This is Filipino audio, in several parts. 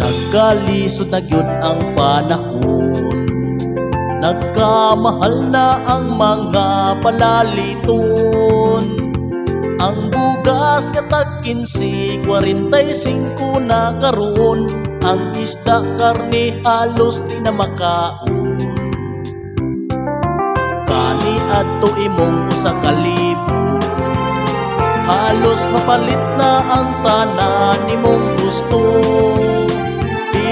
Nagkalisod na gyud ang panahon, nagkamahal na ang mga palaliton. Ang bugas katag 15, 45 na karon. Ang isda karne halos di na makaon. Kani adto imong usa ka libo, halos mapalit na ang tanan nimong gusto.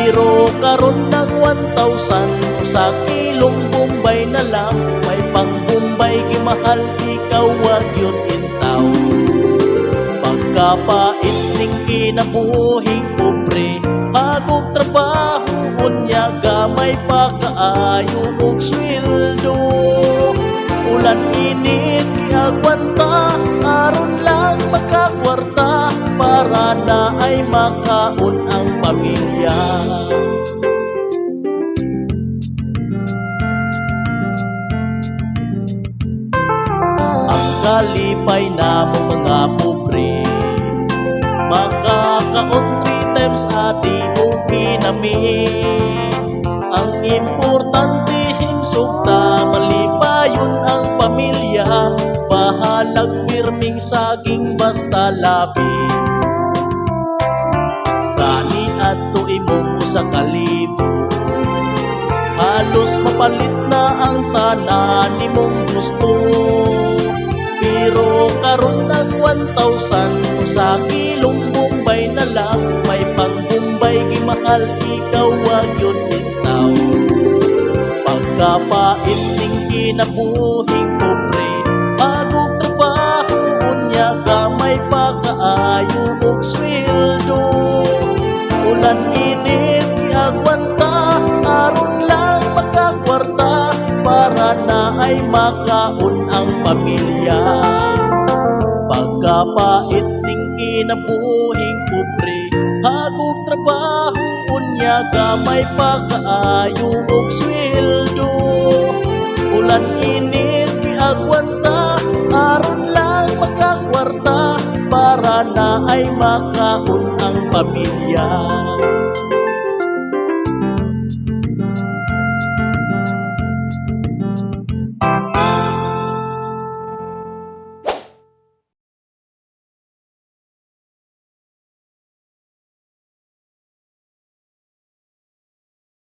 Pero karon ng 1,000 sa kilong Bombay na lang. May pang Bombay gimahal, ikaw wag yun intaw. Pagkapait ning kinabuhing pobre, hagog trabaho unya gamay pa kaayo og sweldo. Ulan init giagwanta, aron lang makakwarta para na ay makaon ang pamilya. Ang kalipay namo mga pobre, makakaon 3 times a day okay na mi. Ang importante himsog ta malipayon ang pamilya, bahalag pirming saging basta labi. Kani adto imong usa ka libo, halos mapalit na ang tanan nimong gusto. Pero karon ng 1,000 sa kilong Bombay na lang. May pang Bombay gimahal, ikaw wag yun intaw. Pagkapait ning kinabuhing pobre, hagog trabaho unya gamay pa kaayo og sweldo. Ulan init giagwanta, aron lang makakwarta para na ay makaon ang pamilya. Pagkapait ning kinabuhing pobre, hagog trabaho unya gamay pa kaayo og sweldo. Ulan init giagwanta, aron lang makakwarta para na ay makaon ang pamilya.